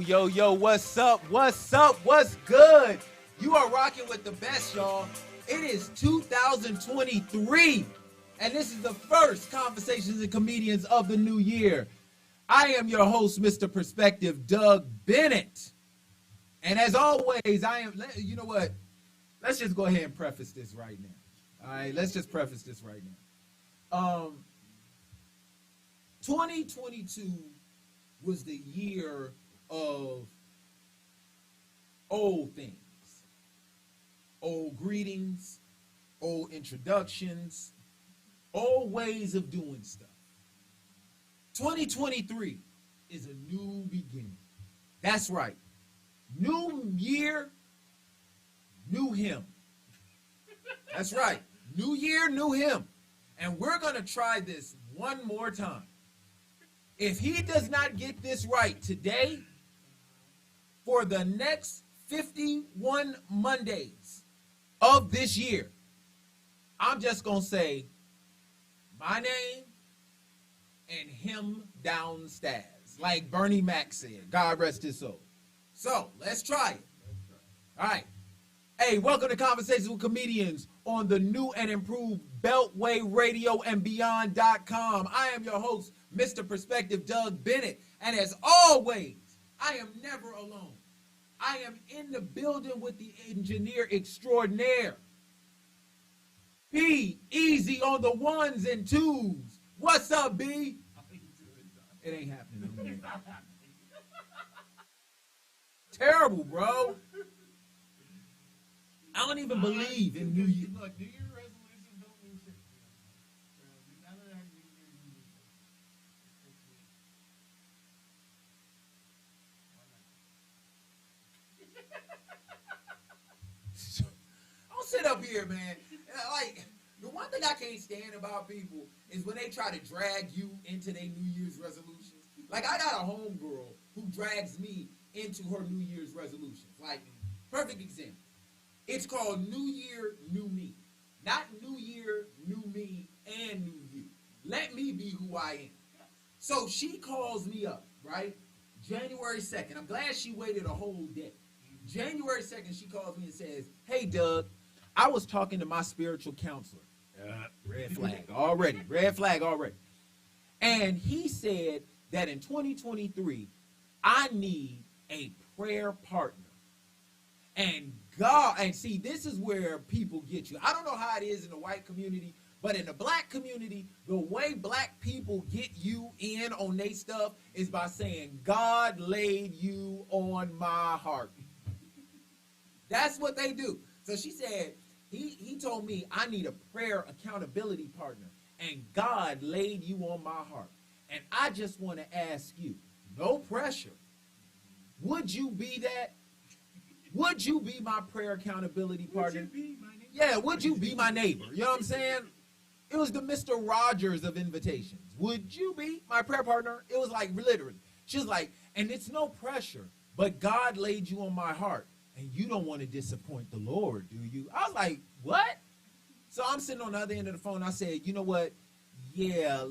Yo, what's up? What's good? You are rocking with the best, y'all. It is 2023, and this is the first Conversations and Comedians of the new year. I am your host, Mr. Perspective, Doug Bennett. And as always, you know what? Let's just go ahead and preface this right now. All right, let's just preface this right now. 2022 was the year of old things, old greetings, old introductions, old ways of doing stuff. 2023 is a new beginning. That's right. New year, new him. That's right. New year, new him. And we're going to try this one more time. If he does not get this right today, for the next 51 Mondays of this year, I'm just going to say my name and him downstairs, like Bernie Mac said. God rest his soul. So, let's try it. All right. Hey, welcome to Conversations with Comedians on the new and improved Beltway Radio and Beyond.com. I am your host, Mr. Perspective, Doug Bennett. And as always, I am never alone. I am in the building with the engineer extraordinaire. B, easy on the ones and twos. What's up, B? It ain't happening. Terrible, bro. I don't even believe in New Year. Look, New Year resolutions don't mean shit. None of that New Year resolution. Don't sit up here, man. Like, the one thing I can't stand about people is when they try to drag you into their New Year's resolutions. Like, I got a homegirl who drags me into her New Year's resolutions. Like, perfect example. It's called New Year, New Me. Not New Year, New Me, and New You. Let me be who I am. So she calls me up, right? January 2nd. I'm glad she waited a whole day. January 2nd, she calls me and says, hey, Doug, I was talking to my spiritual counselor. Red flag already. Red flag already. And he said that in 2023, I need a prayer partner. And God, and see, this is where people get you. I don't know how it is in the white community, but in the black community, the way black people get you in on their stuff is by saying, God laid you on my heart. That's what they do. So she said, he told me I need a prayer accountability partner, and God laid you on my heart. And I just want to ask you, no pressure, would you be that? Would you be my prayer accountability partner? Would you be my neighbor? Yeah, would you be my neighbor? You know what I'm saying? It was the Mr. Rogers of invitations. Would you be my prayer partner? It was like literally. She was like, and it's no pressure, but God laid you on my heart, and you don't want to disappoint the Lord, do you? I was like, what? So I'm sitting on the other end of the phone. I said, you know what? Yeah,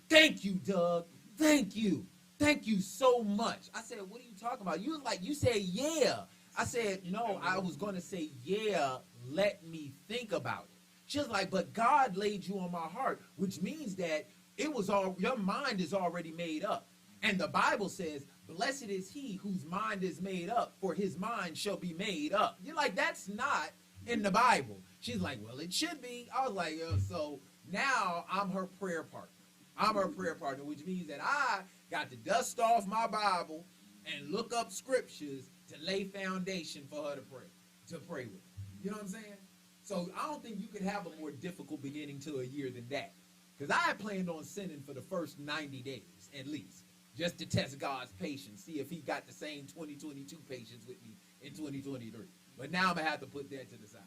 thank you, Doug. Thank you. Thank you so much. I said, what are you talking about? You was like, you said, yeah. I said, no, I was going to say, yeah, let me think about it. She was like, but God laid you on my heart, which means that your mind is already made up. And the Bible says, blessed is he whose mind is made up, for his mind shall be made up. You're like, that's not in the Bible. She's like, well, it should be. I was like, so now I'm her prayer partner. I'm her prayer partner, which means that I got to dust off my Bible and look up scriptures to lay foundation for her to pray with. You know what I'm saying? So I don't think you could have a more difficult beginning to a year than that. Because I had planned on sinning for the first 90 days, at least, just to test God's patience, see if he got the same 2022 patience with me in 2023. But now I'm going to have to put that to the side.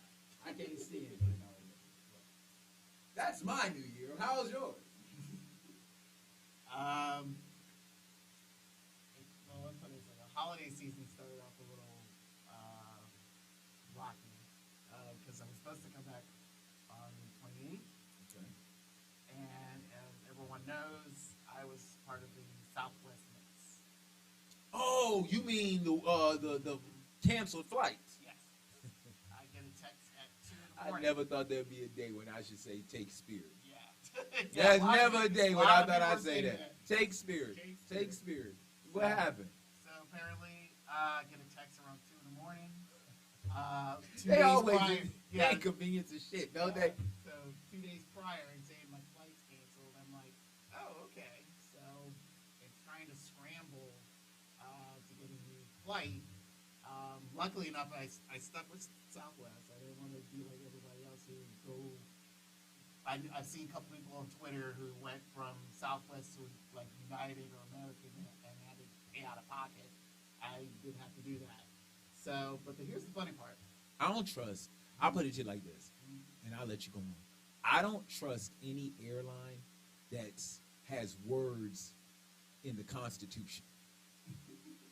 I can't stand it. That's my new year. How's yours? Well, let's put it this way. The holiday season started off a little rocky because I was supposed to come back on the 28th. Okay. And as everyone knows, I was part of the Southwest Mix. Oh, Oh, you mean the canceled flights? Yes. I get a text at 2 in the I morning. never thought there'd be a day when I should say take Spirit. Yeah. There's a lot of never a people- day when lot I of thought people I'd say saying that. Take Spirit. Take Spirit. What So- happened? So apparently, I get a text around 2 in the morning. 2 They days always prior, they inconvenience of shit, don't they? So 2 days prior, and saying my flight's canceled. I'm like, oh, okay. So it's trying to scramble to get a new flight. Luckily enough, I stuck with Southwest. I didn't want to be like everybody else who go. I've seen a couple people on Twitter who went from Southwest to like United or American and had to pay out of pocket. I didn't have to do that. So, but here's the funny part. I don't trust. I'll put it to you like this, and I'll let you go on. I don't trust any airline that has words in the Constitution.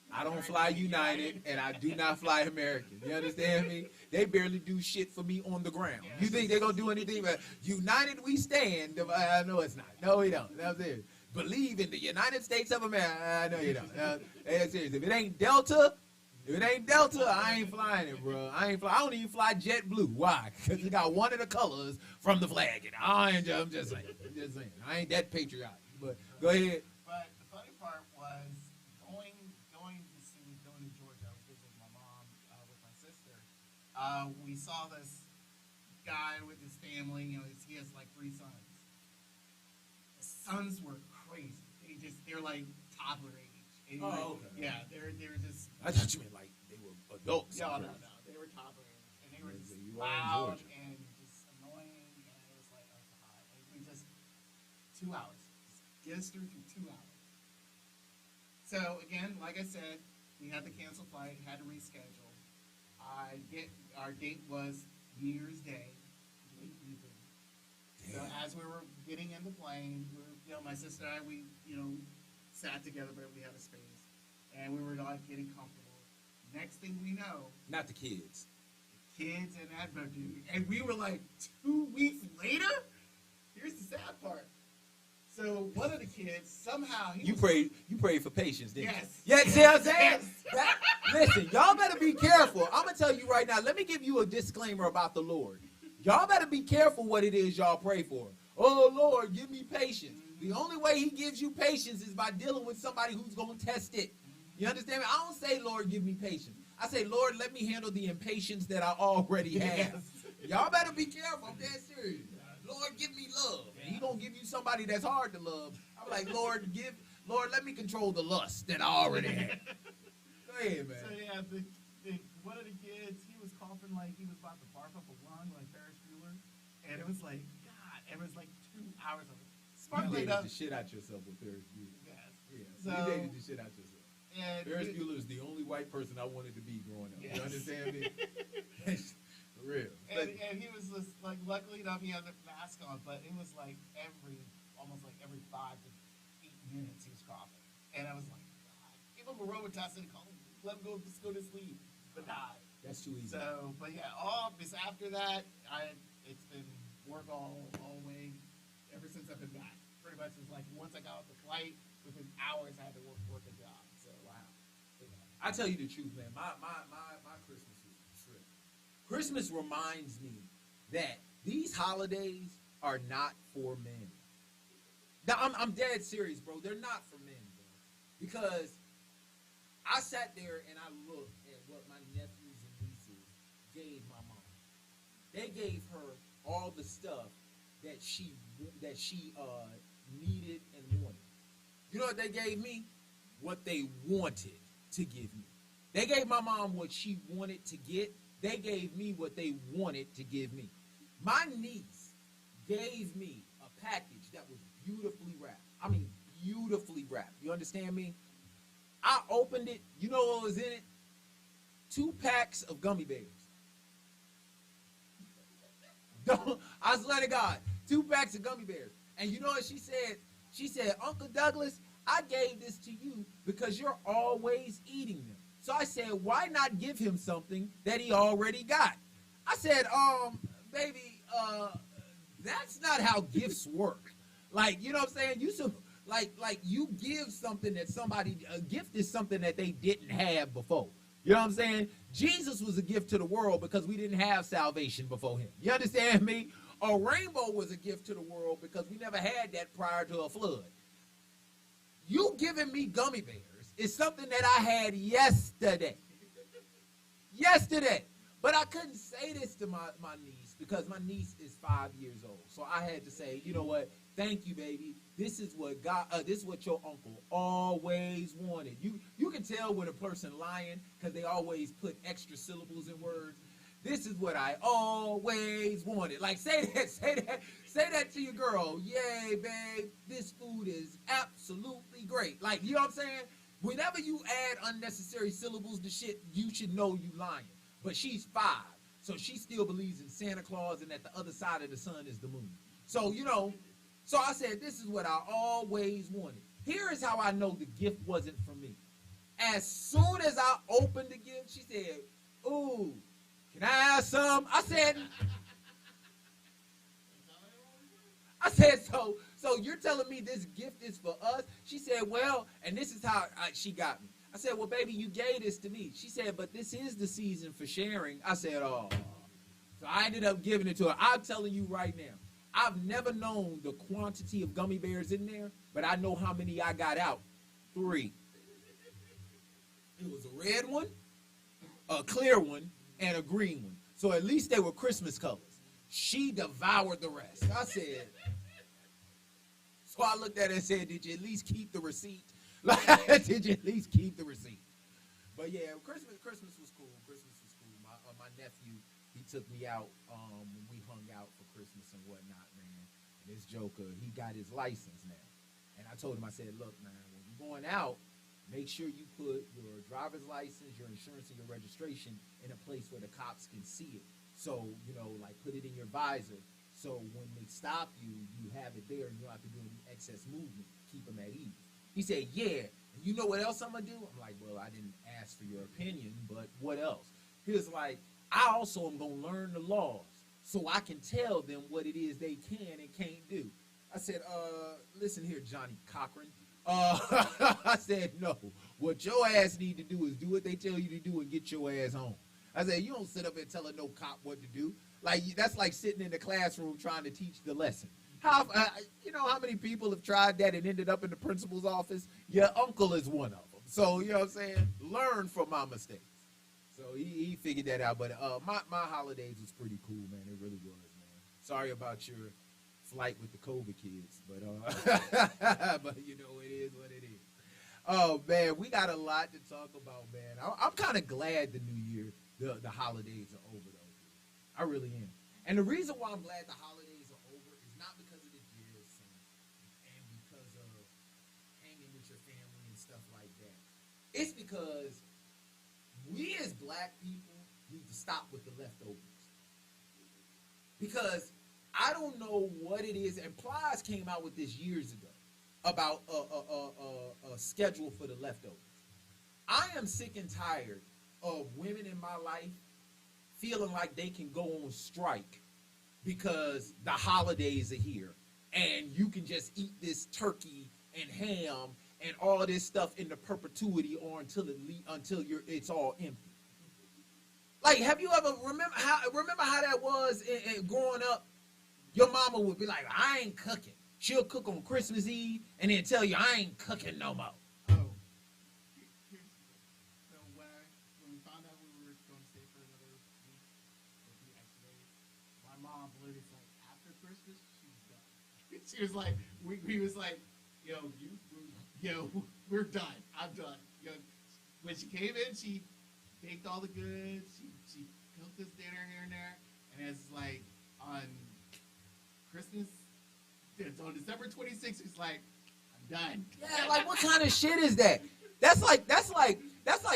I don't fly United, and I do not fly American. You understand me? They barely do shit for me on the ground. You think they're going to do anything? But United we stand. No, it's not. No, we don't. That's it. Believe in the United States of America. No, you don't. That's serious. If it ain't Delta, I ain't flying it, bro. I don't even fly JetBlue. Why? Because it got one of the colors from the flag. And I'm just saying. I ain't that patriotic. But go ahead. But the funny part was going to Georgia. I was visiting my mom with my sister. We saw this guy with his family. You know, he has like 3 sons. The sons were crazy. They're like toddler age. And Oh, okay. Yeah, they're just. I thought you meant like they were adults. No. They were toddler age, and they were just You are in loud Georgia. and just annoying. And it was like, oh god, and we just 2 hours. Just get us through 2 hours. So again, like I said, we had to cancel flight, had to reschedule. Our date was New Year's Day, late evening. So as we were getting in the plane, my sister and I, we sat together, but we had a space, and we were like getting comfortable. Next thing we know, Not the kids. the kids and that dude, and we were like 2 weeks later. Here's the sad part. So one of the kids somehow You prayed for patience, didn't Yes. you? Yeah, see what I'm saying? Yes. Listen, y'all better be careful. I'm gonna tell you right now. Let me give you a disclaimer about the Lord. Y'all better be careful what it is y'all pray for. Oh Lord, give me patience. The only way He gives you patience is by dealing with somebody who's gonna test it. You understand me? I don't say, Lord, give me patience. I say, Lord, let me handle the impatience that I already have. Y'all better be careful. I'm dead serious. Lord, give me love. And He gonna give you somebody that's hard to love. I'm like, Lord, let me control the lust that I already have. Go ahead, man. So yeah, one of the kids, he was coughing like he was about to barf up a lung like Ferris Bueller, and it was like, God, it was like 2 hours of it. You Sparkly dated enough. the shit out yourself with Ferris Bueller. Yes. Yeah, So- you dated the shit out yourself. And Ferris Bueller is the only white person I wanted to be growing up. Yes. You understand me? For real. And he was just like, luckily enough, he had the mask on, but it was like almost like every 5 to 8 minutes he was coughing, and I was like, God, give him a Robitussin, let him go to sleep, but not. That's too easy. So, but yeah, all this after that, it's been work all way ever since I've been back. Pretty much it's like once I got off the flight, within hours I had to work a job. So wow. I tell you the truth, man. My Christmas was a trip. Christmas reminds me that these holidays are not for men. Now I'm dead serious, bro. They're not for men, bro. Because I sat there and I looked at what my nephews and nieces gave my mom. They gave her all the stuff that she needed and wanted. You know what they gave me? What they wanted to give me. They gave my mom what she wanted to get. They gave me what they wanted to give me. My niece gave me a package that was beautifully wrapped. I mean, beautifully wrapped. You understand me? I opened it. You know what was in it? 2 packs of gummy bears. I swear to God, 2 packs of gummy bears. And you know what she said? She said, Uncle Douglas, I gave this to you because you're always eating them. So I said, why not give him something that he already got? I said, baby, that's not how gifts work. Like, you know what I'm saying? Like you give something that somebody, a gift is something that they didn't have before. You know what I'm saying? Jesus was a gift to the world because we didn't have salvation before him. You understand me? A rainbow was a gift to the world because we never had that prior to a flood. You giving me gummy bears is something that I had yesterday. Yesterday. But I couldn't say this to my niece because my niece is 5 years old. So I had to say, you know what? Thank you, baby. This is what God. This is what your uncle always wanted. You can tell when a person lying because they always put extra syllables in words. This is what I always wanted. Like say that to your girl. Yay, babe. This food is absolutely great. Like you know what I'm saying? Whenever you add unnecessary syllables to shit, you should know you lying. But she's 5, so she still believes in Santa Claus and that the other side of the sun is the moon. So, you know, so I said, this is what I always wanted. Here is how I know the gift wasn't for me. As soon as I opened the gift, she said, ooh, can I have some? I said, so you're telling me this gift is for us? She said, well, and this is how she got me. I said, well, baby, you gave this to me. She said, but this is the season for sharing. I said, oh. So I ended up giving it to her. I'm telling you right now, I've never known the quantity of gummy bears in there, but I know how many I got out. 3. It was a red one, a clear one, and a green one. So at least they were Christmas colors. She devoured the rest. I said, so I looked at her and said, did you at least keep the receipt? Did you at least keep the receipt? But yeah, Christmas was cool. Christmas was cool. My nephew, he took me out when we hung out for Christmas and whatnot, man. And this joker, he got his license now. And I told him, I said, look, man, when you're going out, make sure you put your driver's license, your insurance, and your registration in a place where the cops can see it. So, you know, like put it in your visor. So when they stop you, you have it there and you don't have to do any excess movement. Keep them at ease. He said, yeah. And you know what else I'm going to do? I'm like, well, I didn't ask for your opinion, but what else? He was like, I also am going to learn the laws so I can tell them what it is they can and can't do. I said, listen here, Johnny Cochran. I said, no. What your ass need to do is do what they tell you to do and get your ass home. I said, you don't sit up and telling no cop what to do. Like, that's like sitting in the classroom trying to teach the lesson. You know how many people have tried that and ended up in the principal's office? Your uncle is one of them. So, you know what I'm saying? Learn from my mistakes. So he figured that out. But my holidays was pretty cool, man. It really was, man. Sorry about your flight with the COVID kids. But, but you know, it is what it is. Oh, man, we got a lot to talk about, man. I'm kind of glad the new year, the holidays are over, though. I really am. And the reason why I'm glad the holidays are over is not because of the gifts and because of hanging with your family and stuff like that. It's because we as black people need to stop with the leftovers. Because I don't know what it is, and Plies came out with this years ago about a schedule for the leftovers. I am sick and tired of women in my life feeling like they can go on strike because the holidays are here and you can just eat this turkey and ham and all this stuff into perpetuity or until it's all empty. Like, have you ever remember how that was in growing up? Your mama would be like, I ain't cooking. She'll cook on Christmas Eve and then tell you, I ain't cooking no more. Oh. So when we found out we were going to stay for another week or 2 extra days, my mom literally was like, after Christmas, she's done. She was like, we was like, we're done. I'm done. When she came in, she baked all the goods. She cooked us dinner here and there. And it's like on Christmas, on December 26th, it's like, I'm done. Yeah, like what kind of shit is that? That's like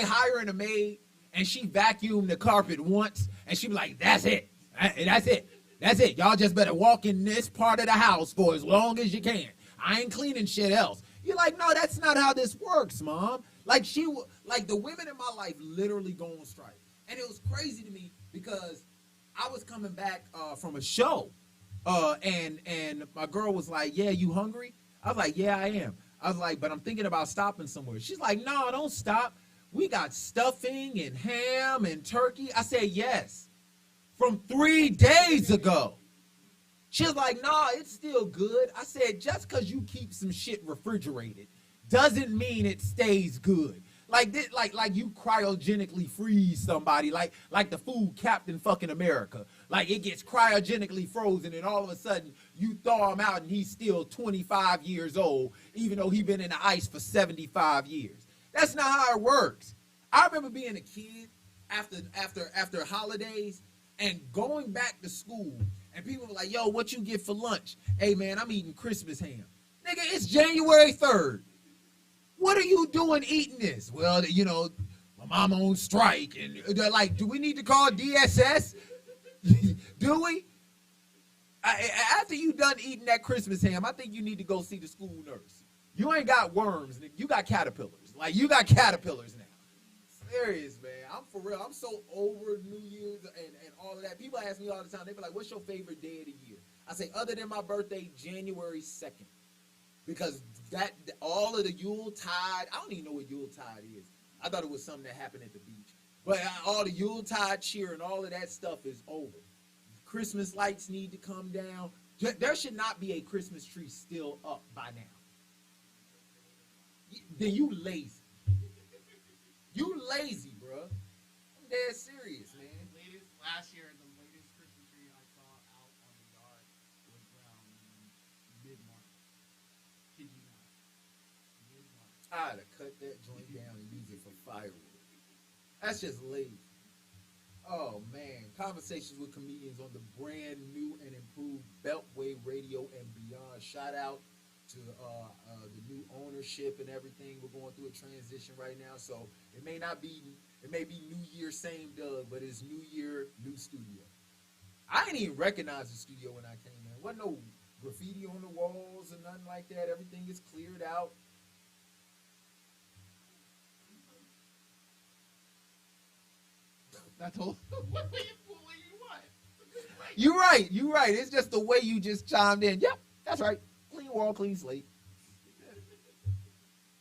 hiring a maid and she vacuumed the carpet once and she be like, that's it. That's it. That's it. Y'all just better walk in this part of the house for as long as you can. I ain't cleaning shit else. You're like, no, that's not how this works, Mom. Like the women in my life literally go on strike. And it was crazy to me because I was coming back from a show and my girl was like, yeah, you hungry? I was like, yeah, I am. I was like, but I'm thinking about stopping somewhere. She's like, no, don't stop. We got stuffing and ham and turkey. I said, yes. From 3 days ago. She was like, nah, it's still good. I said, just because you keep some shit refrigerated doesn't mean it stays good. Like this, like you cryogenically freeze somebody, like the food Captain fucking America. Like it gets cryogenically frozen, and all of a sudden you thaw him out, and he's still 25 years old, even though he's been in the ice for 75 years. That's not how it works. I remember being a kid after holidays and going back to school, and people were like, "Yo, what you get for lunch?" "Hey man, I'm eating Christmas ham." Nigga, it's January 3rd. What are you doing eating this? Well, you know, my mama on strike, and they're like, do we need to call DSS? Do we? After you done eating that Christmas ham, I think you need to go see the school nurse. You ain't got worms, you got caterpillars. Like, you got caterpillars now. Serious, man. I'm for real. I'm so over New Year's and all of that. People ask me all the time, they be like, what's your favorite day of the year? I say, other than my birthday, January 2nd. Because that all of the Yuletide, I don't even know what Yuletide is. I thought it was something that happened at the beach. But all the Yuletide cheer and all of that stuff is over. Christmas lights need to come down. There should not be a Christmas tree still up by now. Then you lazy. You lazy, bro. I'm dead serious, man. Last year, the latest Christmas tree I saw out on the yard was around mid-March. Kid you not. Mid-March. I'd have cut that joint down and use it for firewood. That's just lazy. Oh, man. Conversations with comedians on the brand new and improved Beltway Radio and Beyond. Shout out to the new ownership and everything. We're going through a transition right now, so it may be New Year, same Doug, but it's New Year, new studio. I didn't even recognize the studio when I came in. Wasn't no graffiti on the walls or nothing like that. Everything is cleared out. That's all. What do you want? You're right. It's just the way you just chimed in. Yep, that's right. Clean wall, clean slate.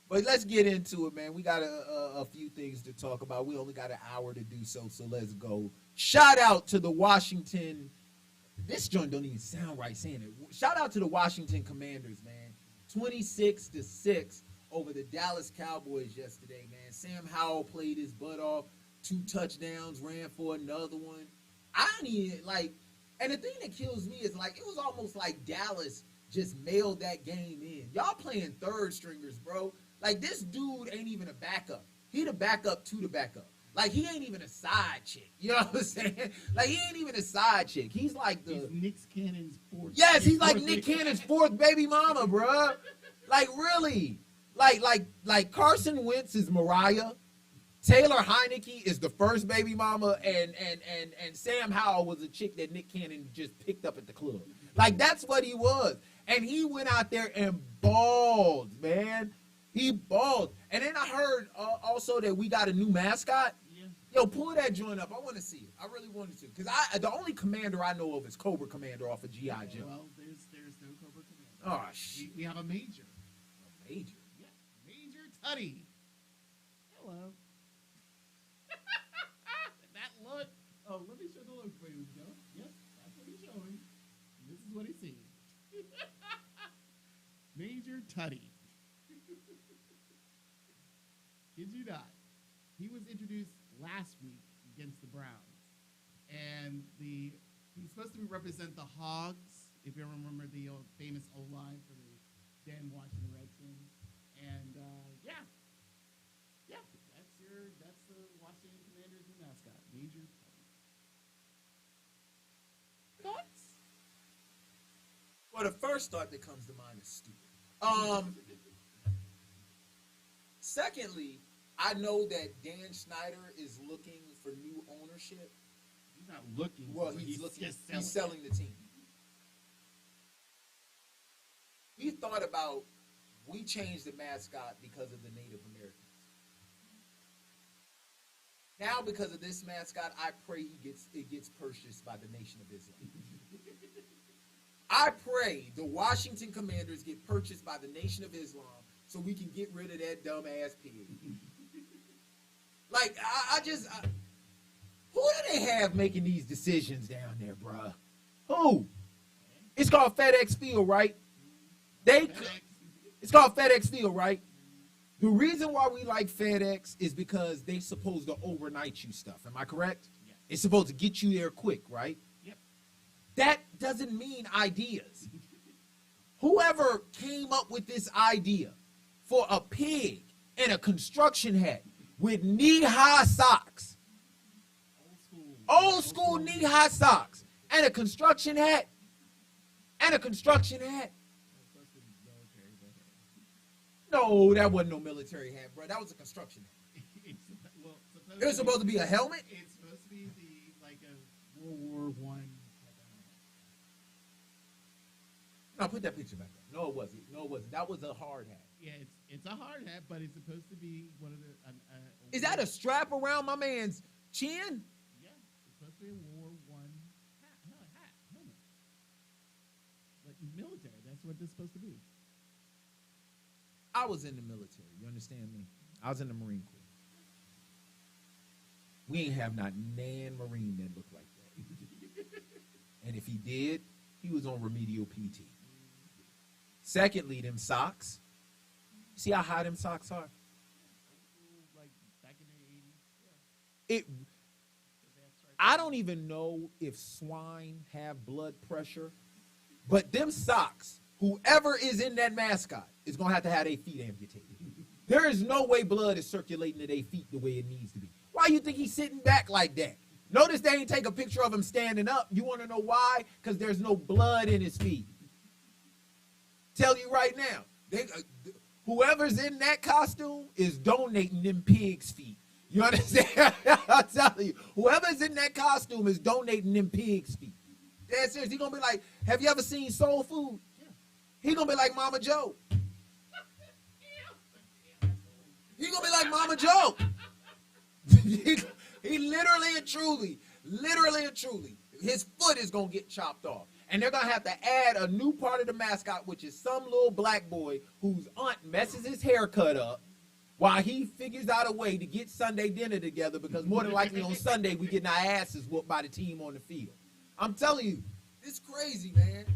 But let's get into it, man. We got a few things to talk about. We only got an hour to do so let's go. Shout out to the Washington. This joint don't even sound right saying it. Shout out to the Washington Commanders, man. 26-6 over the Dallas Cowboys yesterday, man. Sam Howell played his butt off. 2 touchdowns, ran for another one. I don't even, like, and the thing that kills me is, like, it was almost like Dallas just mailed that game in. Y'all playing third stringers, bro. Like, this dude ain't even a backup. He the backup to the backup. Like, he ain't even a side chick. You know what I'm saying? Like, he ain't even a side chick. He's like the... He's Nick Cannon's fourth. Yes, he's like Nick Cannon's fourth baby mama, bro. Like, really. Like Carson Wentz is Mariah. Taylor Heineke is the first baby mama, and Sam Howell was a chick that Nick Cannon just picked up at the club. Like, that's what he was. And he went out there and balled, man. He balled. And then I heard also that we got a new mascot. Yeah. Yo, pull that joint up. I want to see it. I really wanted to. Because the only commander I know of is Cobra Commander off of G.I. Joe. Well, there's no Cobra Commander. Oh, shit. We have a major. A major? Yeah, Major Tutty. Hello. That look. Oh, let me show the look, ladies and gentlemen. Yep, that's what he's showing. This is what he's seeing. Major Tutty. Kid you not. He was introduced last week against the Browns. And he's supposed to represent the Hogs, if you remember the famous O-line for the then Washington Redskins. And yeah, that's the Washington Commanders' new mascot, Major Tutty. Thoughts? Well, the first thought that comes to mind is stupid. Secondly, I know that Dan Snyder is looking for new ownership. He's not looking. Well, he's looking. Just He's selling the team. He thought about, we changed the mascot because of the Native Americans. Now, because of this mascot, I pray it gets purchased by the Nation of Islam. I pray the Washington Commanders get purchased by the Nation of Islam so we can get rid of that dumbass pig. Like, who do they have making these decisions down there, bruh? Who? It's called FedEx Field, right? It's called FedEx Field, right? The reason why we like FedEx is because they supposed to overnight you stuff. Am I correct? Yes. It's supposed to get you there quick, right? Yep. That doesn't mean ideas. Whoever came up with this idea for a pig in a construction hat with knee-high socks, old school knee-high socks, and a construction hat, No, that wasn't no military hat, bro. That was a construction hat. It was supposed to be a helmet? It's supposed to be like a World War I. No, put that picture back up. No, it wasn't. That was a hard hat. Yeah, it's a hard hat, but it's supposed to be one of the. Is that a strap around my man's chin? Yeah, it's supposed to be a World War I hat. No, helmet. But military, that's what it's supposed to be. I was in the military. You understand me? I was in the Marine Corps. We ain't have not nan Marine that looked like that. And if he did, he was on remedial PT. Secondly, them socks. See how high them socks are? Like back in the 80s. I don't even know if swine have blood pressure, but them socks, whoever is in that mascot is going to have their feet amputated. There is no way blood is circulating to their feet the way it needs to be. Why you think he's sitting back like that? Notice they ain't take a picture of him standing up. You want to know why? Because there's no blood in his feet. Tell you right now, whoever's in that costume is donating them pigs' feet. You understand? I'm telling you, whoever's in that costume is donating them pigs' feet. That's serious. He gonna be like, have you ever seen Soul Food? Yeah. He gonna be like Mama Joe. He gonna be like Mama Joe. He literally and truly, his foot is gonna get chopped off. And they're gonna have to add a new part of the mascot, which is some little black boy whose aunt messes his haircut up while he figures out a way to get Sunday dinner together, because more than likely on Sunday we getting our asses whooped by the team on the field. I'm telling you, it's crazy, man.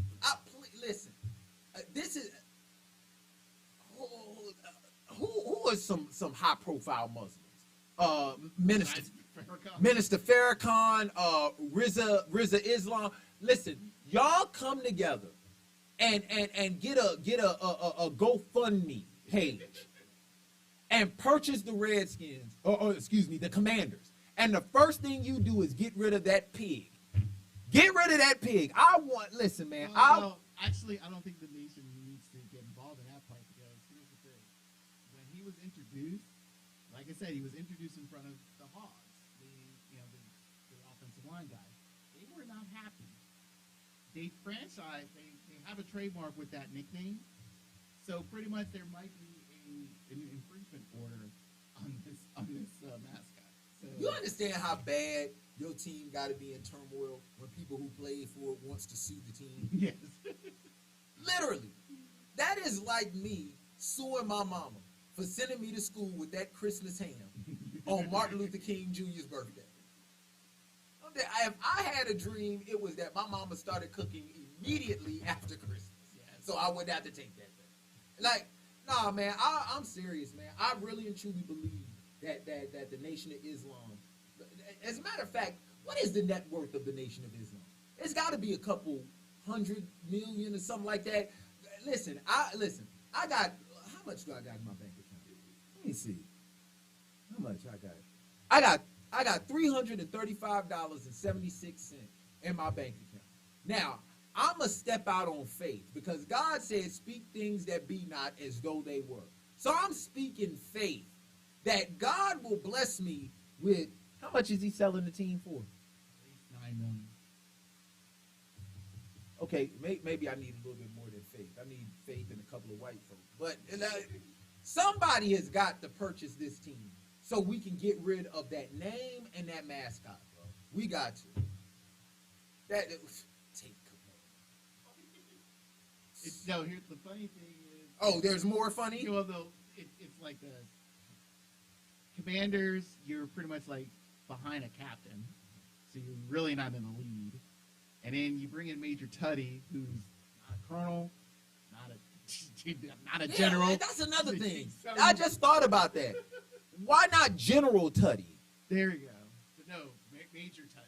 Listen, this is who are some high profile Muslims? Minister Farrakhan, Rizza Islam. Listen, y'all come together and get a GoFundMe page and purchase the Redskins, or excuse me, the Commanders. And the first thing you do is get rid of that pig. Get rid of that pig. Listen, man. Actually, I don't think the nation needs to get involved in that part, because here's the thing. When he was introduced, like I said, he was introduced in front of the Hogs, the offensive line guy. They were not happy. They have a trademark with that nickname. So pretty much there might be an infringement order on this mascot. So, you understand how bad your team got to be in turmoil when people who played for it wants to sue the team? Yes. Literally. That is like me suing my mama for sending me to school with that Christmas ham on Martin Luther King Jr.'s birthday. If I had a dream, it was that my mama started cooking immediately after Christmas. Yes. So I wouldn't have to take that thing. Like, nah, man, I'm serious, man. I really and truly believe that the Nation of Islam, as a matter of fact, what is the net worth of the Nation of Islam? It's got to be a couple 100 million or something like that. Listen, I got, how much do I got in my bank account? Let me see. How much I got? I got $335.76 in my bank account. Now, I'm going to step out on faith, because God said, speak things that be not as though they were. So I'm speaking faith that God will bless me with, how much is he selling the team for? $9 million. Okay, maybe I need a little bit more than faith. I need faith in a couple of white folks. But somebody has got to purchase this team so we can get rid of that name and that mascot, bro. We got to. Take No, here's the funny thing is, Oh, there's more funny. Well, though, it's like the Commanders. You're pretty much like behind a captain, so you're really not in the lead. And then you bring in Major Tuddy, who's not a colonel, not a Yeah, general. man, that's another thing. So I just thought about that. Why not General Tuddy? there you go. But no, Major Tuddy.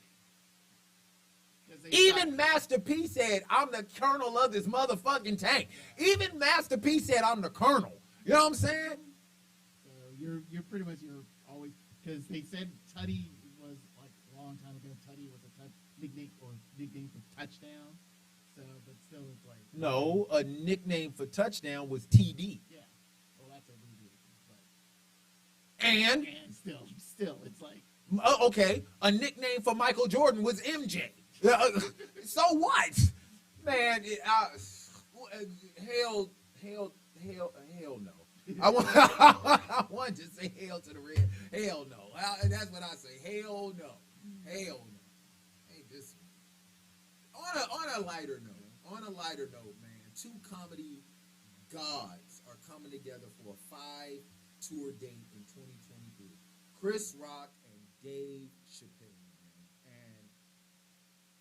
'Cause they Even thought- Master P said, I'm the colonel of this motherfucking tank. Even Master P said, I'm the colonel. You know what I'm saying? So you're pretty much you're always because they said Tuddy was like a long time ago. Tuddy was a nickname for touchdown. So, but still, it's like No, a nickname for touchdown was TD. yeah. Well, that's a abbreviation, And, and still, it's like okay, a nickname for Michael Jordan was MJ. So what? Man, hell no. I want to say hell to the red. Hell no. That's what I say. Hell no. Hell no. Ain't this on a lighter note, man, two comedy gods are coming together for a 5-tour date in 2023. Chris Rock and Dave Chappelle, man. And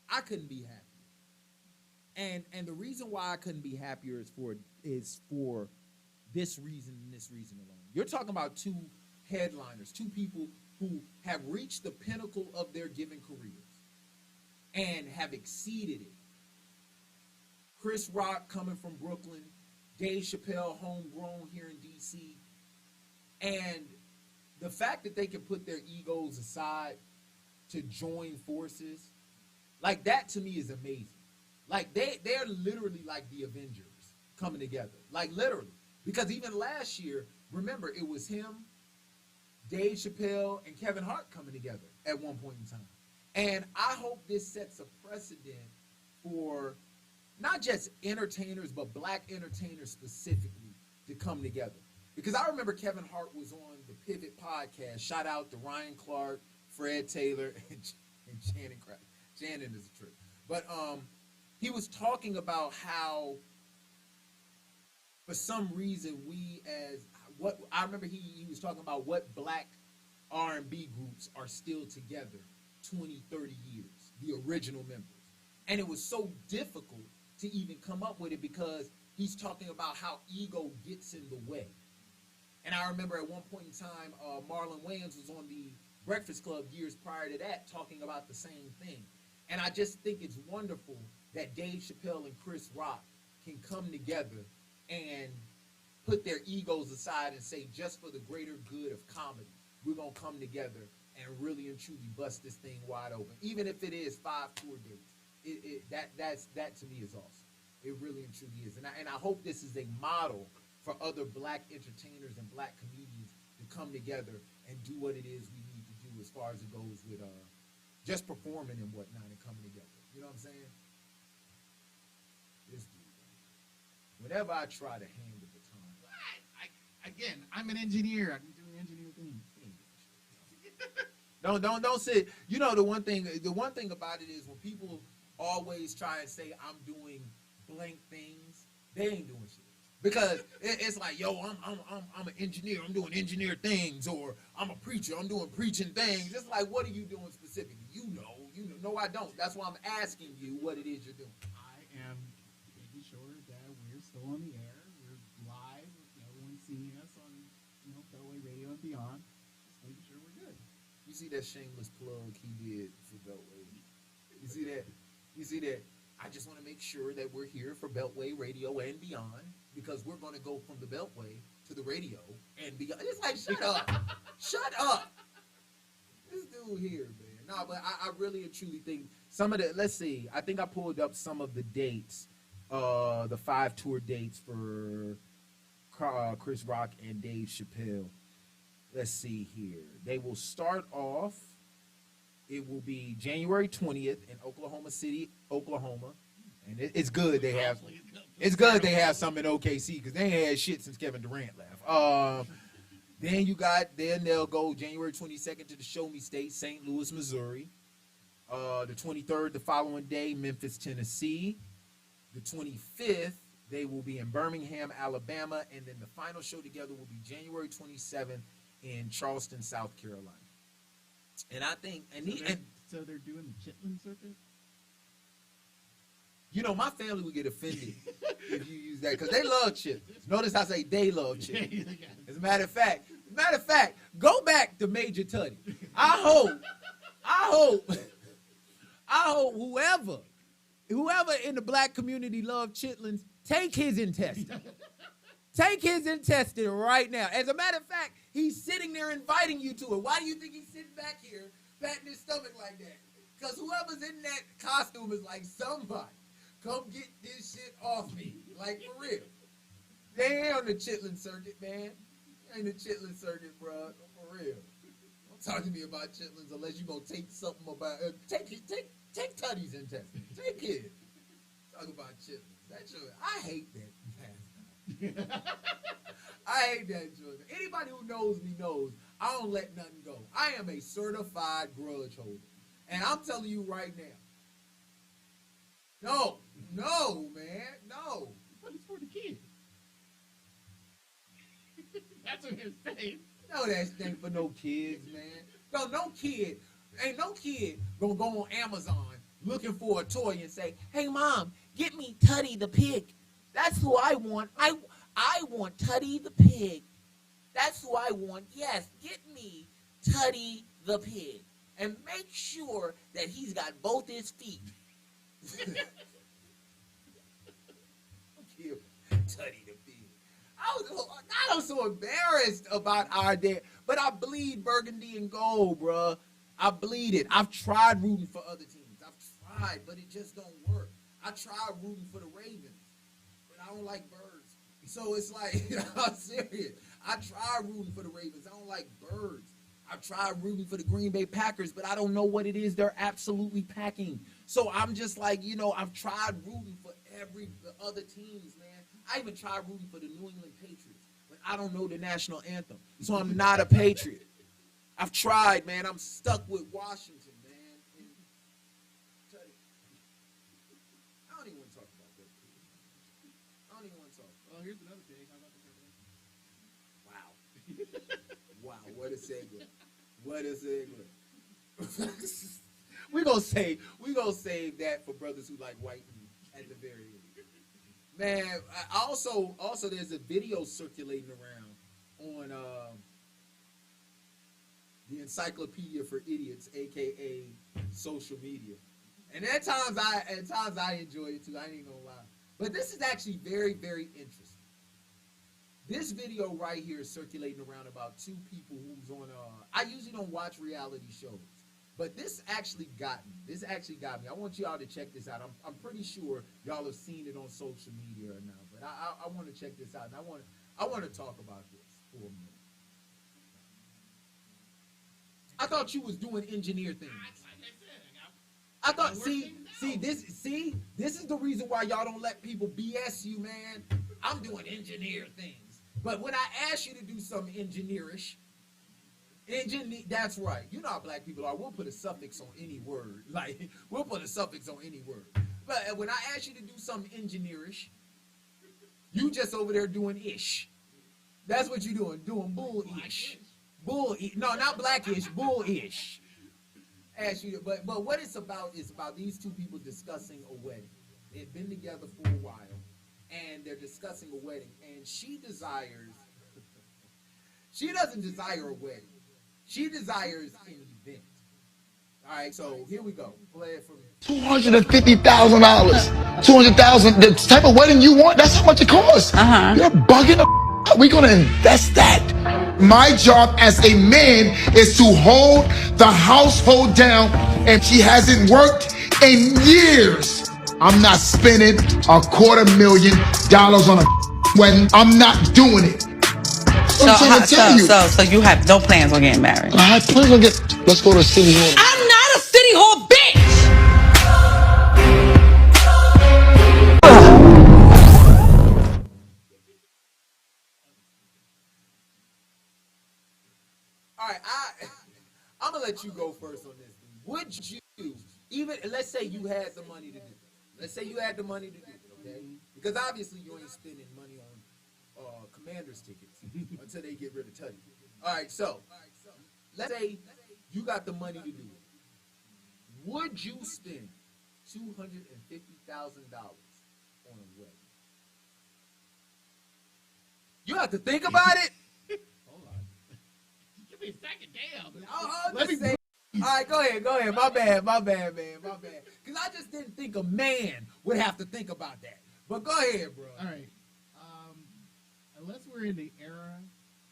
I couldn't be happier. And the reason why I couldn't be happier is for this reason and this reason alone. You're talking about two headliners, two people who have reached the pinnacle of their given careers and have exceeded it. Chris Rock coming from Brooklyn, Dave Chappelle homegrown here in DC. And the fact that they can put their egos aside to join forces, like that to me is amazing. Like they're literally like the Avengers coming together. Like literally. Because even last year, remember, it was him, Dave Chappelle, and Kevin Hart coming together at one point in time. And I hope this sets a precedent for not just entertainers, but black entertainers specifically to come together. Because I remember Kevin Hart was on the Pivot podcast. Shout out to Ryan Clark, Fred Taylor, and Shannon Crack. Shannon is a trip. But he was talking about how for some reason I remember he was talking about what black R&B groups are still together 20, 30 years, the original members. And it was so difficult to even come up with it because he's talking about how ego gets in the way. And I remember at one point in time, Marlon Wayans was on the Breakfast Club years prior to that talking about the same thing. And I just think it's wonderful that Dave Chappelle and Chris Rock can come together and put their egos aside and say, just for the greater good of comedy, we're going to come together and really and truly bust this thing wide open. Even if it is 5 tour dates, that to me is awesome. It really and truly is. And I hope this is a model for other black entertainers and black comedians to come together and do what it is we need to do as far as it goes with just performing and whatnot and coming together. You know what I'm saying? This dude. Whenever I try to hand the baton. Again, I'm an engineer. I'm doing engineer things. Don't say. You know the one thing about it is when people always try and say I'm doing blank things, they ain't doing shit. Because it's like, yo, I'm an engineer. I'm doing engineer things, or I'm a preacher. I'm doing preaching things. It's like, what are you doing specifically? You know. No, I don't. That's why I'm asking you what it is you're doing. I am making sure that we're still on the air. We're live. Everyone's seeing us on, Beltway Radio and beyond. Just making sure we're good. You see that shameless plug he did for Beltway? You see that? I just want to make sure that we're here for Beltway Radio and beyond, because we're going to go from the Beltway to the radio and beyond. It's like, shut up. Shut up. This dude here, man. No, but I really and truly think some of the, let's see, I think I pulled up some of the dates, the 5 tour dates for Chris Rock and Dave Chappelle. Let's see here. They will start off, it will be January 20th in Oklahoma City, Oklahoma. And it's good they have some in OKC, because they ain't had shit since Kevin Durant left. Then they'll go January 22nd to the Show Me State, St. Louis, Missouri. The 23rd, the following day, Memphis, Tennessee. The 25th They will be in Birmingham, Alabama, and then the final show together will be January 27th in Charleston, South Carolina. And I think, so they're doing the Chitlin circuit? You know, my family would get offended if you use that because they love chitlins. Notice I say they love chitlins. As a matter of fact, go back to Major Tutty. I hope whoever in the black community love chitlins, take his intestine. Take his intestine right now. As a matter of fact, he's sitting there inviting you to it. Why do you think he's sitting back here patting his stomach like that? Because whoever's in that costume is like, somebody, come get this shit off me. Like, for real. They ain't on the chitlin circuit, man. They ain't the chitlin circuit, bro. For real. Don't talk to me about chitlins unless you gonna take something about take Tutty's intestine. Take it. Talk about chitlins. That shit, I hate that. I hate that joke. Anybody who knows me knows I don't let nothing go. I am a certified grudge holder. And I'm telling you right now. No, man. No. But it's for the kids. That's what it's saying. No, that ain't for no kids, man. No kid. Ain't no kid gonna go on Amazon looking for a toy and say, hey, Mom, get me Tutty the pig. That's who I want. I want Tutty the pig. That's who I want. Yes, get me Tutty the pig. And make sure that he's got both his feet. Tutty the pig. I was so embarrassed about our day, but I bleed burgundy and gold, bruh. I bleed it. I've tried rooting for other teams. I've tried, but it just don't work. I tried rooting for the Ravens, but I don't like birds. So it's like, I'm serious. I tried rooting for the Ravens. I don't like birds. I've tried rooting for the Green Bay Packers, but I don't know what it is they're absolutely packing. So I'm just like, I've tried rooting for every other teams, man. I even tried rooting for the New England Patriots, but I don't know the national anthem. So I'm not a Patriot. I've tried, man. I'm stuck with Washington, man. And I don't even want to talk about that. I don't even want to talk. Well, here's another pig. How about the Wow. Wow, what a segue. What a segue. We're gonna save that for brothers who like white meat at the very end. Man, also there's a video circulating around on the Encyclopedia for Idiots, aka social media. And at times I enjoy it too, I ain't gonna lie. But this is actually very, very interesting. This video right here is circulating around about two people who's on I usually don't watch reality shows, but this actually got me. I want y'all to check this out. I'm pretty sure y'all have seen it on social media or not, but I want to check this out, and I want to talk about this for a minute. I thought you was doing engineer things. I thought, this is the reason why y'all don't let people BS you, man. I'm doing engineer things. But when I ask you to do something engineerish, that's right. You know how black people are. We'll put a suffix on any word. Like, we'll put a suffix on any word. But when I ask you to do something engineerish, you just over there doing ish. That's what you're doing bull-ish. Bull-ish. No, not blackish, bull-ish. Ask you, but what it's about is about these two people discussing a wedding. They've been together for a while, and they're discussing a wedding. And she doesn't desire a wedding. She desires an event. All right, so here we go. Play it for me. $250,000, $200,000. The type of wedding you want, that's how much it costs. You're bugging the. We're gonna invest that. My job as a man is to hold the household down, and she hasn't worked in years. I'm not spending $250,000 on a wedding. I'm not doing it. So you have no plans on getting married? I have plans on getting. Let's go to City Hall. I'm not a City Hall bitch. All right, I'm gonna let you go first on this. Would you, even let's say you had the money to do it. Let's say you had the money to do it, okay? because obviously you ain't spending money on Commanders tickets until they get rid of Tutty. All right, so let's say you got the money to do it. Would you spend $250,000 on a wedding? You have to think about it. Hold on. Give me a second, damn. Let me say. All right, go ahead. My bad, man. My bad. Because I just didn't think a man would have to think about that. But go ahead, bro. All right. Unless we're in the era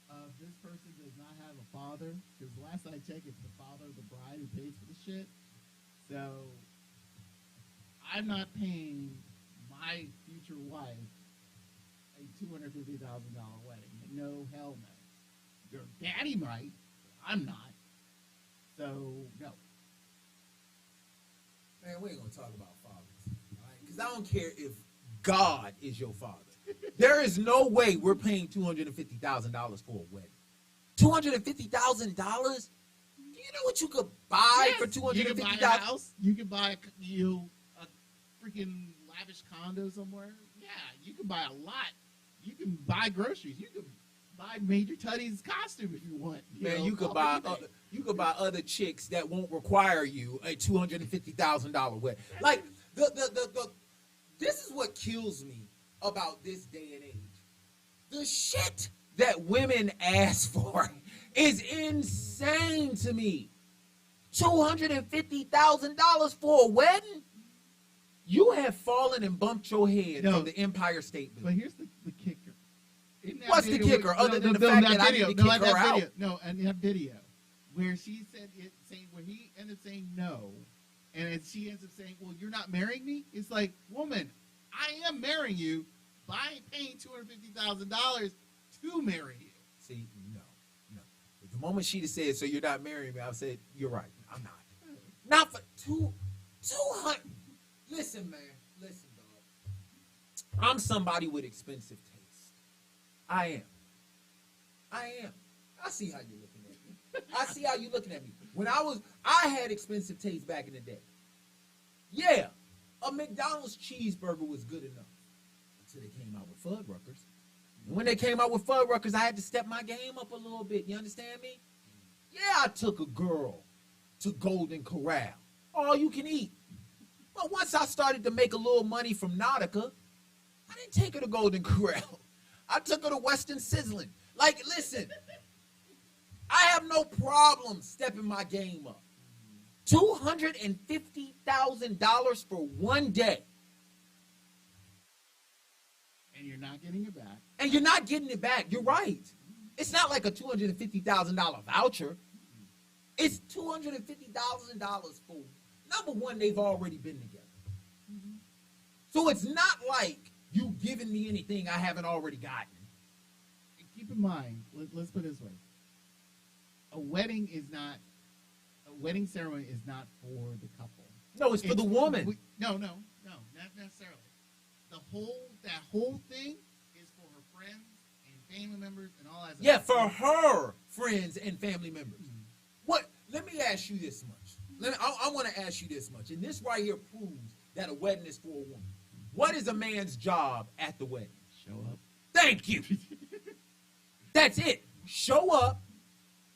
of this person does not have a father, because last I checked, it's the father of the bride who pays for the shit. So I'm not paying my future wife a $250,000 wedding. No, hell no. Your daddy might, but I'm not. So no. Man, we ain't gonna talk about fathers, all right? Because I don't care if God is your father. There is no way we're paying $250,000 for a wedding. $250,000? Do you know what you could buy for $250,000? You can buy a house. You can buy a freaking lavish condo somewhere. Yeah, you can buy a lot. You can buy groceries. You can buy Major Tutty's costume if you want. Man, you could buy other chicks that won't require you a $250,000 wedding. Like this is what kills me about this day and age. The shit that women ask for is insane to me. $250,000 for a wedding? You have fallen and bumped your head from the Empire State Building. But here's the kicker. What's the kicker? Other than the fact that I need to kick her out. No, and that video where she said where he ended up saying no, and she ends up saying, "Well, you're not marrying me." It's like, woman, I am marrying you, but I ain't paying $250,000 to marry you. See, no. The moment she'd have said, "So you're not marrying me," I said, "You're right. I'm not. Not for 200. Listen, man. Listen, dog. I'm somebody with expensive taste. I am. I see how you're looking at me. When I had expensive taste back in the day. Yeah, a McDonald's cheeseburger was good enough until they came out with Fuddruckers. And when they came out with Fuddruckers, I had to step my game up a little bit. You understand me? Yeah, I took a girl to Golden Corral. All you can eat. But once I started to make a little money from Nautica, I didn't take her to Golden Corral. I took her to Western Sizzling. Like, listen, I have no problem stepping my game up. $250,000 for one day. And you're not getting it back. And you're not getting it back. You're right. It's not like a $250,000 voucher. It's $250,000 for, number one, they've already been together. So it's not like you giving me anything I haven't already gotten. And keep in mind, let's put it this way. A wedding ceremony is not for the couple. No, it's for the woman. No, not necessarily. That whole thing is for her friends and family members and all that. Yeah, for her friends and family members. What? Let me ask you this much. I want to ask you this much, and this right here proves that a wedding is for a woman. What is a man's job at the wedding? Show up. Thank you. That's it. Show up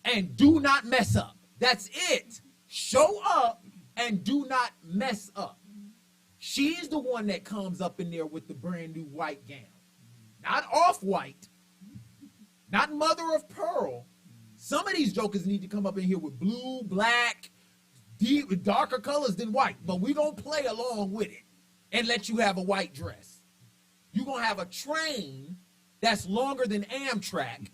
and do not mess up. That's it. Show up and do not mess up. She's the one that comes up in there with the brand new white gown. Not off-white. Not mother of pearl. Some of these jokers need to come up in here with blue, black, deep, darker colors than white. But we're going to play along with it and let you have a white dress. You're going to have a train that's longer than Amtrak.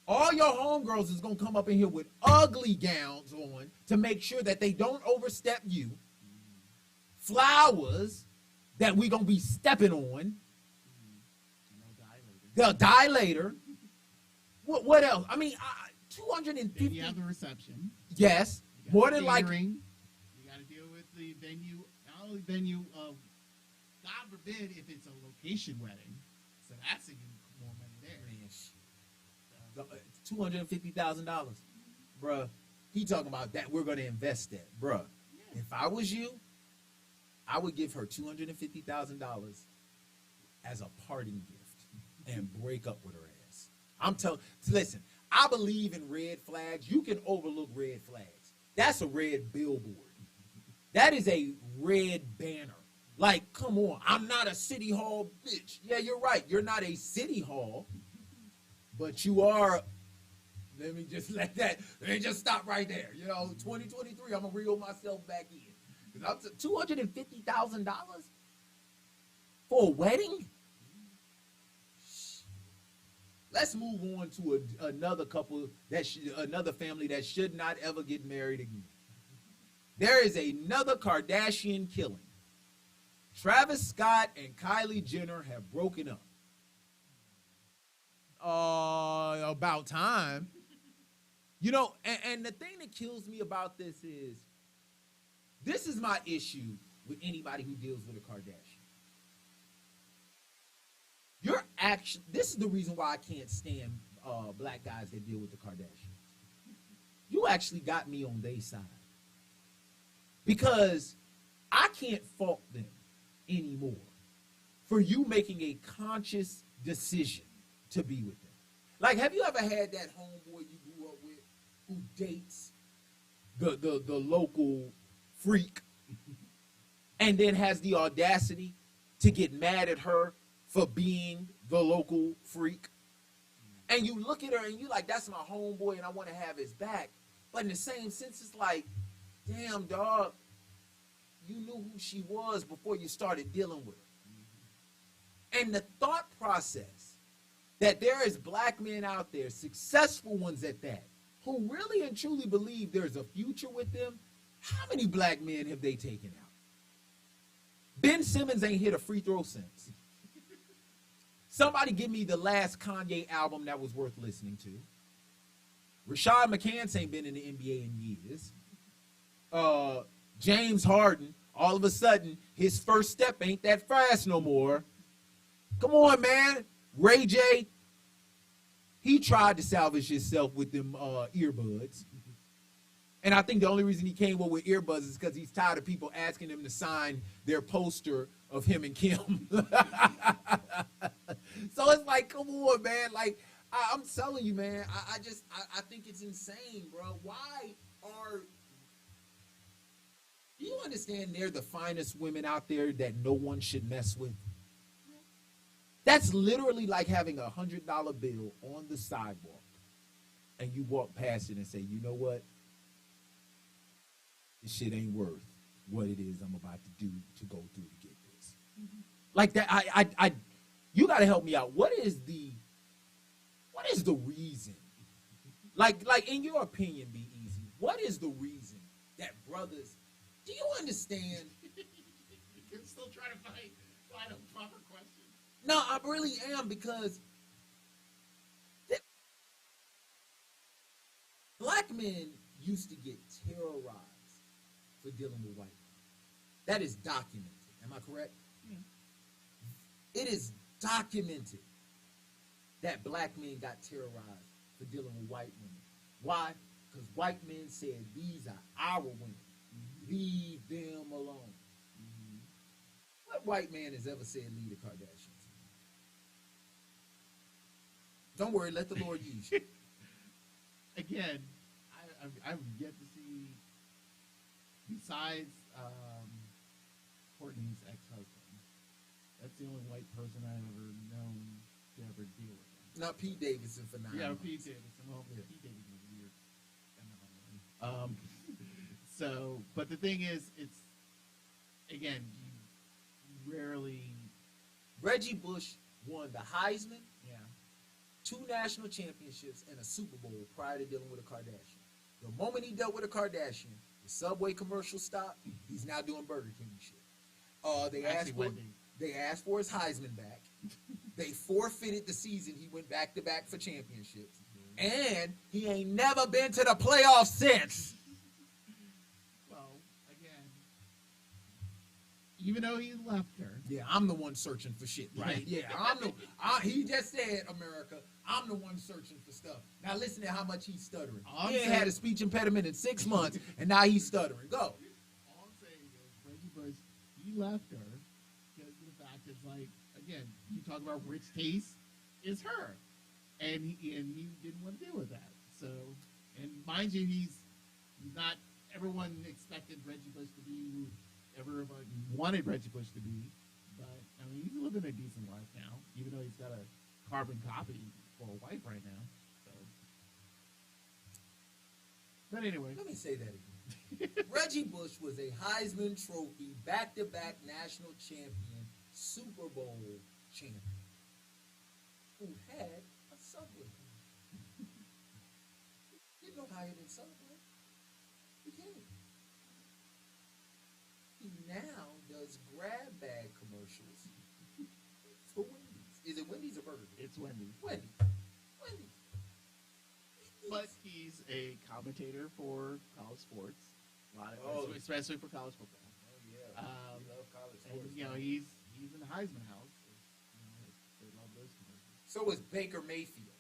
All your homegirls is going to come up in here with ugly gowns on to make sure that they don't overstep you. Flowers that we're going to be stepping on. They'll die later. What else? I mean, 250. You have the reception. Yes. More than likely. You got to deal with the venue. Not only venue of, God forbid, if it's a location wedding. So that's even more money there. $250,000. Bruh, he talking about that. We're going to invest that. Bruh, if I was you, I would give her $250,000 as a parting gift and break up with her ass. I'm telling. Listen, I believe in red flags. You can overlook red flags. That's a red billboard. That is a red banner. Like, come on, I'm not a city hall bitch. Yeah, you're right. You're not a city hall, but you are. Let me just stop right there. 2023, I'm gonna reel myself back in. Because $250,000 for a wedding? Let's move on to another couple another family that should not ever get married again. There is another Kardashian killing. Travis Scott and Kylie Jenner have broken up. About time. And the thing that kills me about this is my issue with anybody who deals with a Kardashian. This is the reason why I can't stand black guys that deal with the Kardashians. You actually got me on their side. Because I can't fault them anymore for you making a conscious decision to be with them. Like, have you ever had that homeboy you grew up with who dates the local freak and then has the audacity to get mad at her for being the local freak? And you look at her and you like, that's my homeboy and I want to have his back. But in the same sense, it's like, damn, dog, you knew who she was before you started dealing with her. And the thought process that there is black men out there, successful ones at that, who really and truly believe there's a future with them, how many black men have they taken out? Ben Simmons ain't hit a free throw since. Somebody give me the last Kanye album that was worth listening to. Rashad McCants ain't been in the NBA in years. James Harden, all of a sudden, his first step ain't that fast no more. Come on, man. Ray J, he tried to salvage himself with them earbuds. And I think the only reason he came up with earbuds is because he's tired of people asking him to sign their poster of him and Kim. So it's like, come on, man. Like, I'm telling you, man, I think it's insane, bro. Do you understand they're the finest women out there that no one should mess with? That's literally like having $100 bill on the sidewalk and you walk past it and say, you know what? This shit ain't worth what it is I'm about to do to go through to get this. Mm-hmm. Like that, you got to help me out. What is the reason? Like in your opinion, Be Easy, what is the reason that brothers, do you understand? You're still trying to find a proper question. No, I really am, because black men used to get terrorized for dealing with white men. That is documented. Am I correct? Yeah. It is documented that black men got terrorized for dealing with white women. Why? Because white men said, these are our women. Leave them alone. Mm-hmm. What white man has ever said, leave the Kardashians? Don't worry, let the Lord use you. Again, I've yet to see, besides Courtney's ex-husband, that's the only white person I've ever known to ever deal with him. Not Pete Davidson for 9 months. Pete Davidson. Well, yeah. Pete Davidson was weird. So, but the thing is, it's, again, you rarely... Reggie Bush won the Heisman, yeah, 2 national championships, and a Super Bowl prior to dealing with a Kardashian. The moment he dealt with a Kardashian, the Subway commercial stopped. He's now doing Burger King shit. They asked for his Heisman back. They forfeited the season he went back-to-back for championships. Mm-hmm. And he ain't never been to the playoffs since. Well, again, even though he left her. Yeah, I'm the one searching for shit, right? Yeah, he just said, America, I'm the one searching for stuff. Now listen to how much he's stuttering. He ain't had a speech impediment in 6 months, and now he's stuttering. Go. All I'm saying is, Reggie Bush, he left her because of the fact it's like, again, you talk about rich taste, is her, and he didn't want to deal with that. So, and mind you, he's not. Everyone expected Reggie Bush to be who everyone wanted Reggie Bush to be, but I mean, he's living a decent life now, even though he's got a carbon copy for a wife right now. So, but anyway, Let me say that again. Reggie Bush was a Heisman Trophy, back-to-back national champion, Super Bowl champion, who had a Subway. Get no higher than Subway. You can't. He now does grab bag commercials for Wendy's. Is it Wendy's or Burger King? it's Wendy's. Wendy's. Wendy's. But he's a commentator for college sports, especially for college football. Oh yeah. We love college And sports. you know, he's in the Heisman house. You know, they love those commercials. So is Baker Mayfield.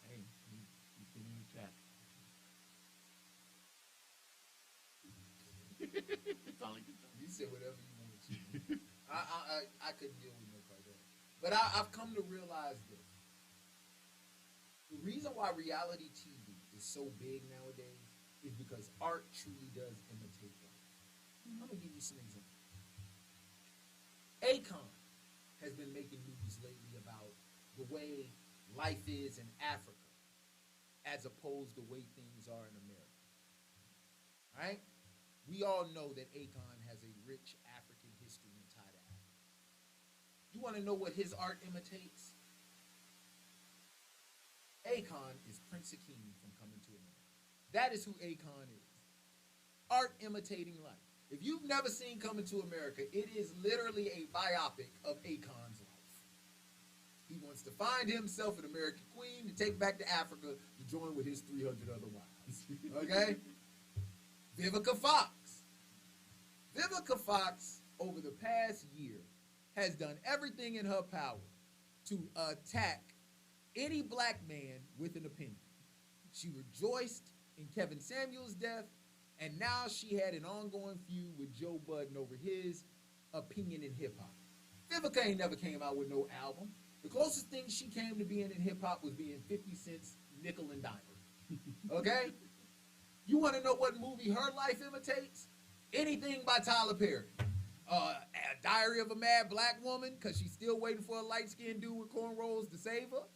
Hey, he's getting a check. That's all he can tell. You said whatever you want to. I couldn't deal with no Kardashian. But I've come to realize this. The reason why reality TV is so big nowadays is because art truly does imitate life. I'm going to give you some examples. Akon has been making movies lately about the way life is in Africa as opposed to the way things are in America. All right? We all know that Akon has a rich African history and tie to Africa. You want to know what his art imitates? Akon is Prince Akeem from Coming to America. That is who Akon is. Art imitating life. If you've never seen Coming to America, it is literally a biopic of Akon's life. He wants to find himself an American queen to take back to Africa to join with his 300 other wives. Okay? Vivica Fox. Vivica Fox, over the past year, has done everything in her power to attack any black man with an opinion. She rejoiced in Kevin Samuels' death, and now she had an ongoing feud with Joe Budden over his opinion in hip-hop. Vivica ain't never came out with no album. The closest thing she came to being in hip-hop was being 50 Cent's Nickel and Dimer. Okay? You want to know what movie her life imitates? Anything by Tyler Perry. Diary of a Mad Black Woman, because she's still waiting for a light-skinned dude with cornrows to save her.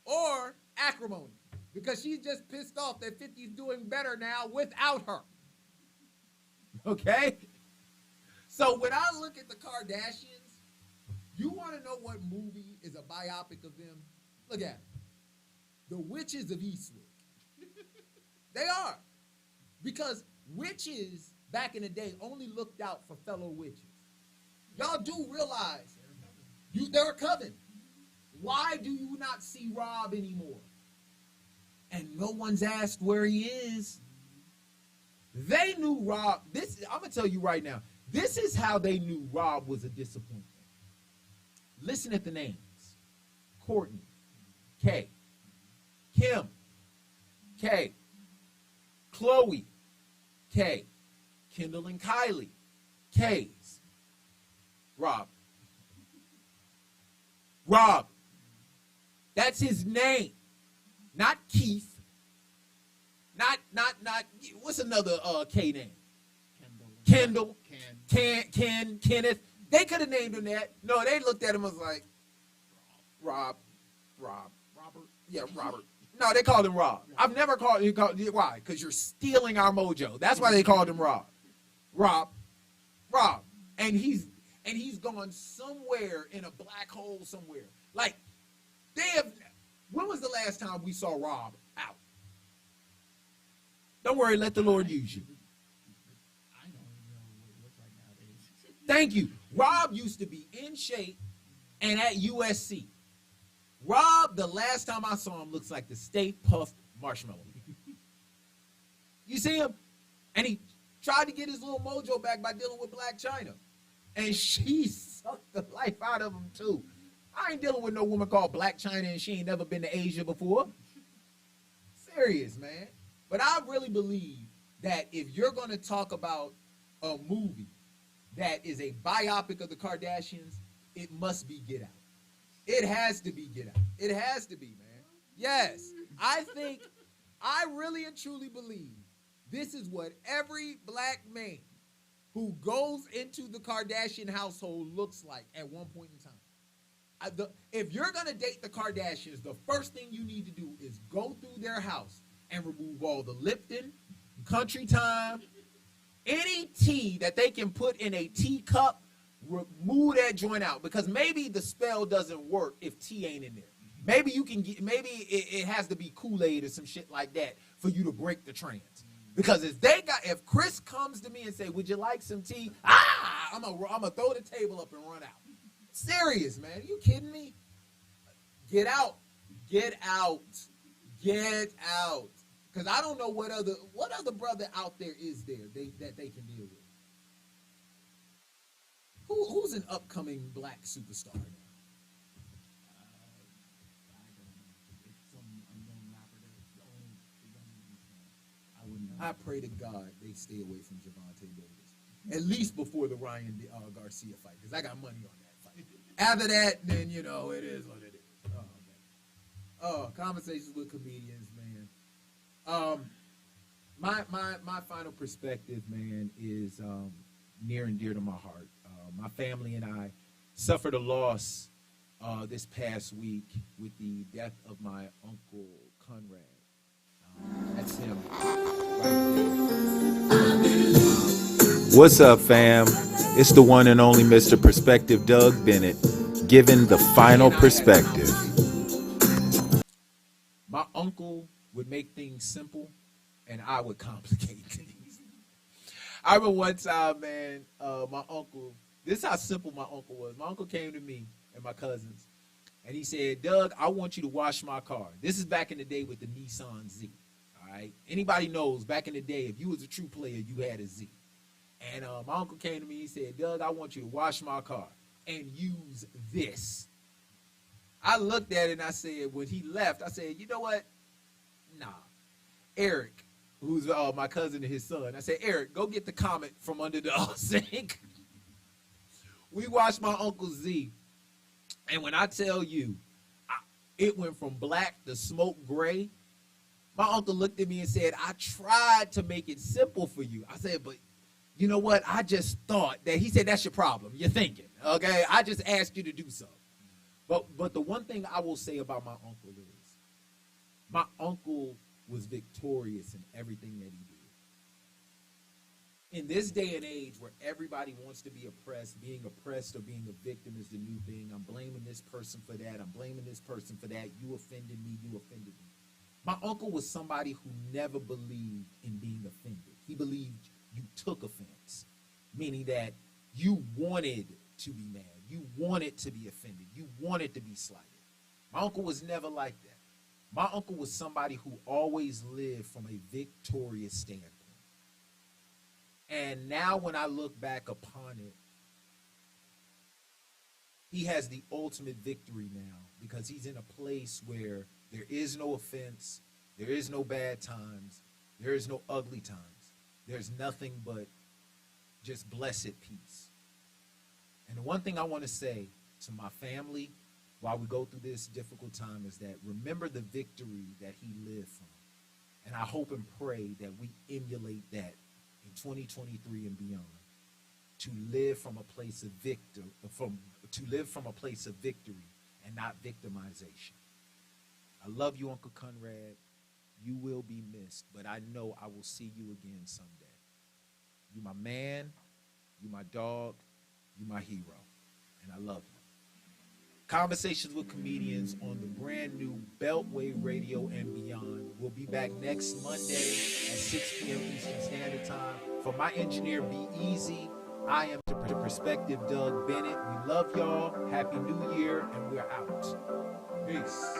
Or Acrimony, because she's just pissed off that 50's doing better now without her. Okay? So when I look at the Kardashians, you want to know what movie is a biopic of them? Look at it. The Witches of Eastwick. They are. Because witches back in the day only looked out for fellow witches. Y'all do realize they're a coven. Why do you not see Rob anymore? And no one's asked where he is. They knew Rob. I'm going to tell you right now. This is how they knew Rob was a disappointment. Listen at the names. Courtney, K. Kim, K. Chloe, K. Kendall and Kylie, K's. Rob. Rob. That's his name. Not Keith. Not, what's another K name? Kendall. Ken, Kenneth. They could have named him that. No, they looked at him and was like, Robert. Yeah, Robert. No, they called him Rob. I've never called him. Why? Because you're stealing our mojo. That's why they called him Rob. Rob. And he's gone somewhere in a black hole somewhere. Like, when was the last time we saw Rob out? Don't worry, let the Lord use you. I don't even know what it looks like nowadays. Thank you. Rob used to be in shape and at USC. Rob, the last time I saw him, looks like the Stay Puft Marshmallow. You see him? And he tried to get his little mojo back by dealing with Black China. And she sucked the life out of him, too. I ain't dealing with no woman called Black China and she ain't never been to Asia before. Serious, man. But I really believe that if you're going to talk about a movie that is a biopic of the Kardashians, it must be Get Out. It has to be Get Out. It has to be, man. Yes. I really and truly believe this is what every black man who goes into the Kardashian household looks like at one point in time. If you're going to date the Kardashians, the first thing you need to do is go through their house and remove all the Lipton, Country Time, any tea that they can put in a teacup, remove that joint out, because maybe the spell doesn't work if tea ain't in there. Maybe you can get, maybe it has to be Kool-Aid or some shit like that for you to break the trance. Because if Chris comes to me and say, "Would you like some tea?" I'm gonna throw the table up and run out. Serious, man. Are you kidding me? Get out. Get out. Get out. Because I don't know what other brother out there is there that they can deal with. Who's an upcoming black superstar now? I pray to God they stay away from Gervonta Davis. At least before the Ryan Garcia fight, because I got money on that fight. After that, then, it is what it is. Oh, man. Oh, conversations with comedians, man. My final perspective, man, is near and dear to my heart. My family and I suffered a loss this past week with the death of my uncle, Conrad. That's him. What's up, fam? It's the one and only Mr. Perspective, Doug Bennett, giving the final perspective. My uncle would make things simple, and I would complicate things. I remember one time, man, my uncle, this is how simple my uncle was. My uncle came to me and my cousins, and he said, "Doug, I want you to wash my car." This is back in the day with the Nissan Z. All right? Anybody knows back in the day, if you was a true player, you had a Z. And my uncle came to me, he said, "Doug, I want you to wash my car and use this." I looked at it and I said, when he left, I said, "You know what? Nah." Eric, who's my cousin and his son, I said, "Eric, go get the Comet from under the sink." We washed my Uncle's Z. And when I tell you, it went from black to smoke gray. My uncle looked at me and said, "I tried to make it simple for you." I said, "But you know what? I just thought that." He said, "That's your problem. You're thinking, okay? I just asked you to do something." But the one thing I will say about my uncle is, my uncle was victorious in everything that he did. In this day and age where everybody wants to be oppressed, being oppressed or being a victim is the new thing. I'm blaming this person for that. I'm blaming this person for that. You offended me. You offended me. My uncle was somebody who never believed in being offended. He believed you took offense, meaning that you wanted to be mad. You wanted to be offended. You wanted to be slighted. My uncle was never like that. My uncle was somebody who always lived from a victorious standpoint. And now when I look back upon it, he has the ultimate victory now because he's in a place where there is no offense, there is no bad times, there is no ugly times. There's nothing but just blessed peace. And the one thing I want to say to my family while we go through this difficult time is that remember the victory that he lived from. And I hope and pray that we emulate that in 2023 and beyond, to live from a place of victory and not victimization. I love you, Uncle Conrad. You will be missed, but I know I will see you again someday. You my man, you my dog, you my hero, and I love you. Conversations with Comedians on the brand new Beltway Radio and Beyond. We'll be back next Monday at 6 p.m. Eastern Standard Time. For my engineer, Be Easy, I am the Perspective, Doug Bennett. We love y'all. Happy New Year, and we're out. Peace.